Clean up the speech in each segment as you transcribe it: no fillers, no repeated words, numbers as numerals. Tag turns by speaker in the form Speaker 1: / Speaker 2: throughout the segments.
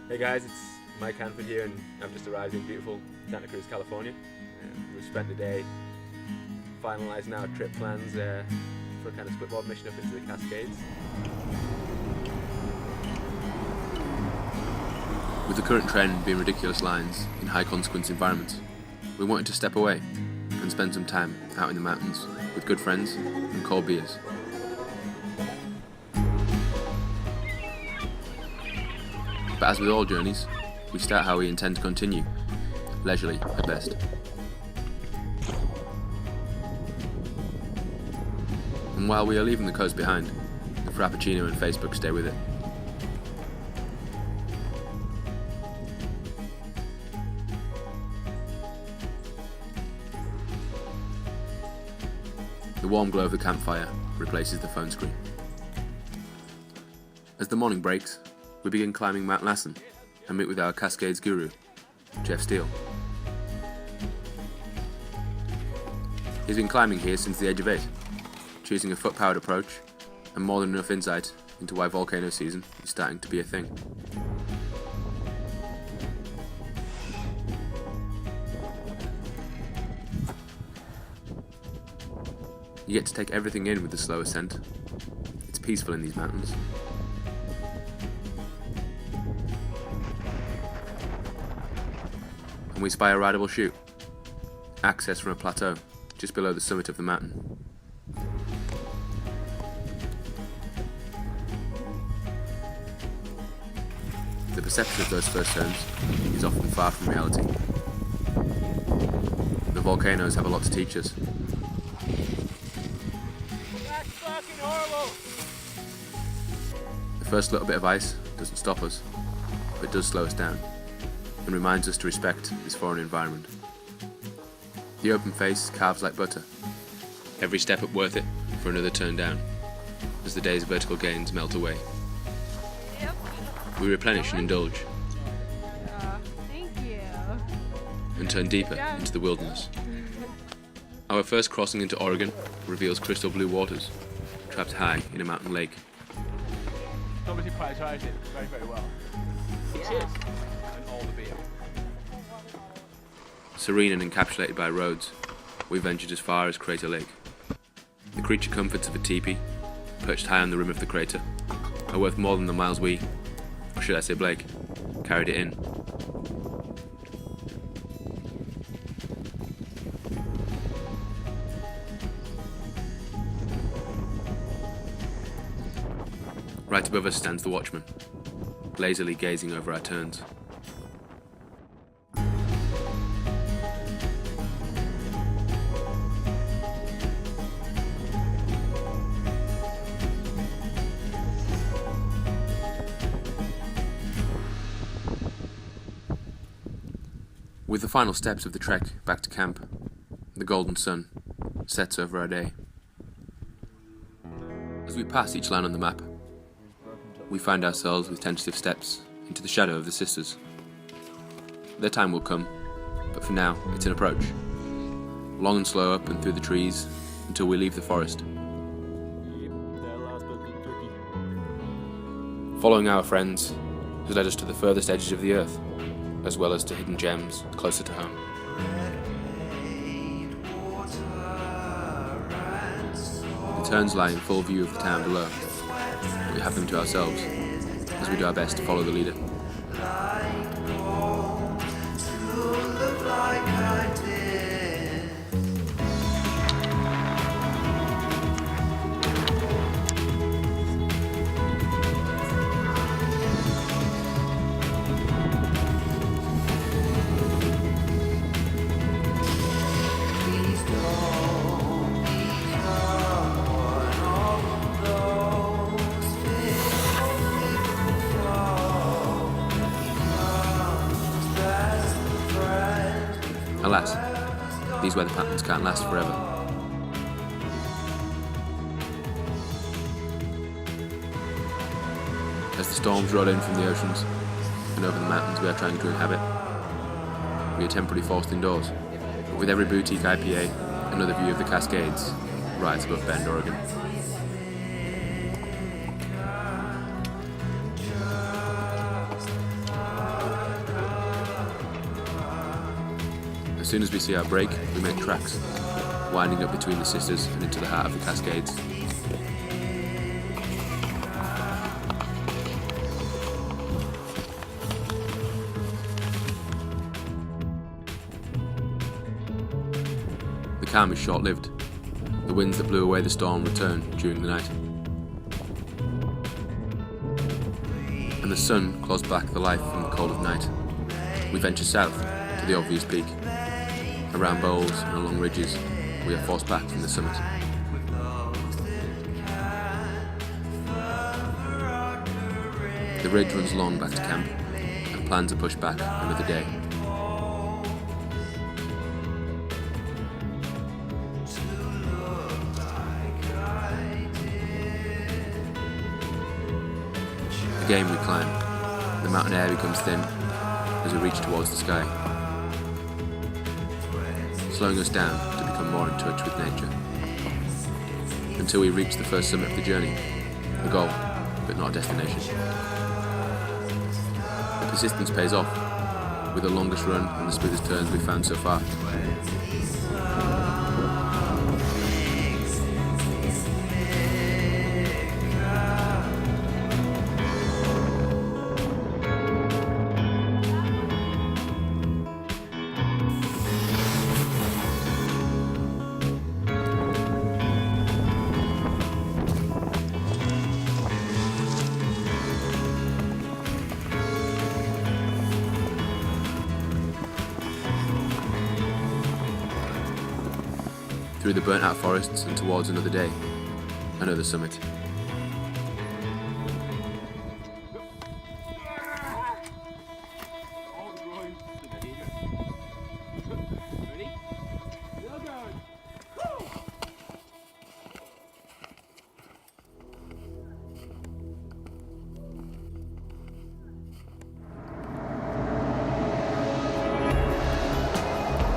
Speaker 1: Hey guys, it's Mike Hanford here, and I've just arrived in beautiful Santa Cruz, California. We've spent the day finalising our trip plans for a kind of splitboard mission up into the Cascades.
Speaker 2: With the current trend being ridiculous lines in high consequence environments, we wanted to step away and spend some time out in the mountains with good friends and cold beers. But as with all journeys, we start how we intend to continue, leisurely at best. And while we are leaving the coast behind, the Frappuccino and Facebook stay with it. The warm glow of the campfire replaces the phone screen. As the morning breaks, we begin climbing Mount Lassen and meet with our Cascades guru, Jeff Steele. He's been climbing here since the age of 8, choosing a foot-powered approach and more than enough insight into why volcano season is starting to be a thing. You get to take everything in with the slow ascent. It's peaceful in these mountains. And we spy a rideable chute, access from a plateau just below the summit of the mountain. The perception of those first turns is often far from reality. The volcanoes have a lot to teach us.
Speaker 1: That's fucking horrible!
Speaker 2: The first little bit of ice doesn't stop us, but does slow us down and reminds us to respect this foreign environment. The open face carves like butter, every step up worth it for another turn down, as the day's vertical gains melt away. We replenish and indulge,
Speaker 3: Thank you.
Speaker 2: and turn deeper into the wilderness. Our first crossing into Oregon reveals crystal blue waters, trapped high in a mountain lake.
Speaker 4: Obviously prioritised it very, very well. Cheers. And all the beer.
Speaker 2: Serene and encapsulated by roads, we ventured as far as Crater Lake. The creature comforts of a teepee, perched high on the rim of the crater, are worth more than the miles we, or should I say Blake, carried it in. Right above us stands the watchman, lazily gazing over our turns. With the final steps of the trek back to camp, the golden sun sets over our day. As we pass each line on the map, we find ourselves with tentative steps into the shadow of the sisters. Their time will come, but for now it's an approach, long and slow up and through the trees until we leave the forest. Following our friends has led us to the furthest edges of the earth, as well as to hidden gems closer to home. The turns lie in full view of the town below, but we have them to ourselves, as we do our best to follow the leader. Alas, these weather patterns can't last forever. As the storms roll in from the oceans and over the mountains we are trying to inhabit, we are temporarily forced indoors, but with every boutique IPA, another view of the Cascades rides above Bend, Oregon. soon as we see our break, we make tracks, winding up between the sisters and into the heart of the Cascades. The calm is short-lived. The winds that blew away the storm return during the night. And the sun claws back the life from the cold of night. We venture south to the obvious peak. Around bowls and along ridges, we are forced back from the summit. The ridge runs long back to camp, and plans are pushed back another day. Again we climb. The mountain air becomes thin as we reach towards the sky, slowing us down to become more in touch with nature. Until we reach the first summit of the journey, a goal, but not a destination. The persistence pays off, with the longest run and the smoothest turns we've found so far. Through the burnt out forests and towards another day, another summit.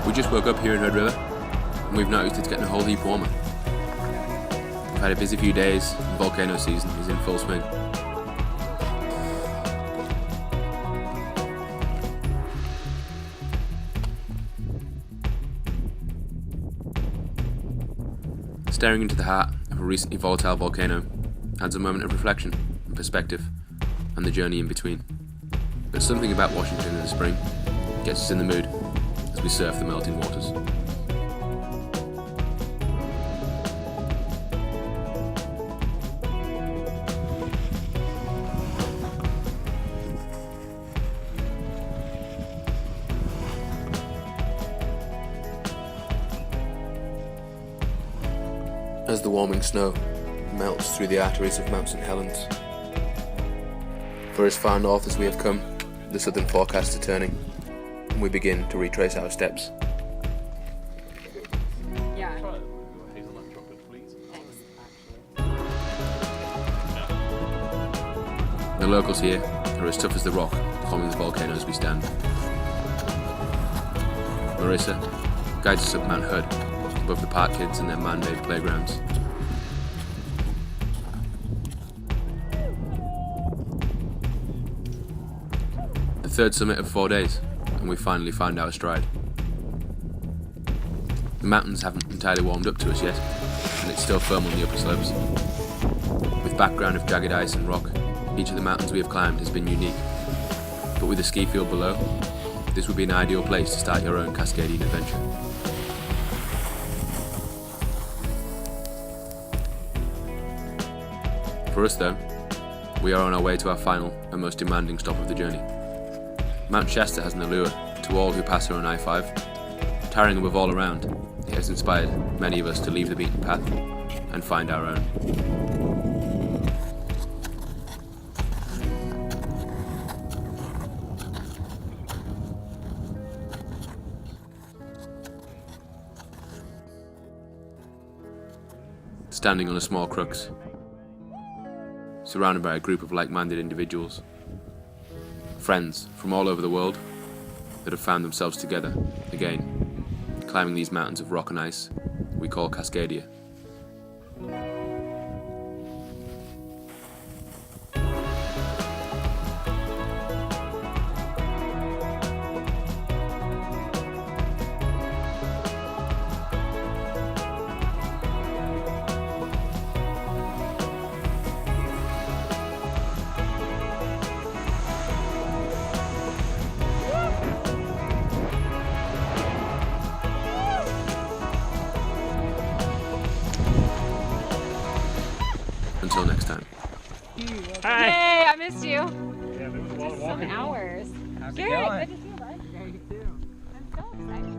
Speaker 2: We just woke up here in Red River, and we've noticed it's getting a whole heap warmer. We've had a busy few days, and volcano season is in full swing. Staring into the heart of a recently volatile volcano adds a moment of reflection and perspective, and the journey in between. But something about Washington in the spring gets us in the mood as we surf the melting waters. As the warming snow melts through the arteries of Mount St. Helens. For as far north as we have come, the southern forecasts are turning, and we begin to retrace our steps.
Speaker 3: Yeah.
Speaker 4: Hazelnut chocolate, please.
Speaker 2: The locals here are as tough as the rock forming the volcanoes we stand. Marissa guides us up Mount Hood, above the park kids and their man-made playgrounds. The third summit of 4 days, and we finally find our stride. The mountains haven't entirely warmed up to us yet, and it's still firm on the upper slopes. With background of jagged ice and rock, each of the mountains we have climbed has been unique, but with a ski field below, this would be an ideal place to start your own Cascadian adventure. For us though, we are on our way to our final and most demanding stop of the journey. Mount Shasta has an allure to all who pass her on I-5. Towering above all around, it has inspired many of us to leave the beaten path and find our own. Standing on a small crux, surrounded by a group of like-minded individuals, friends from all over the world that have found themselves together again, climbing these mountains of rock and ice we call Cascadia.
Speaker 4: Hi.
Speaker 3: Hey, I missed you.
Speaker 4: Yeah, there was a lot of walking.
Speaker 3: Some hours.
Speaker 5: How's it
Speaker 3: Good.
Speaker 5: going?
Speaker 3: Good to see you, bud.
Speaker 5: Yeah, you too.
Speaker 3: I'm so excited.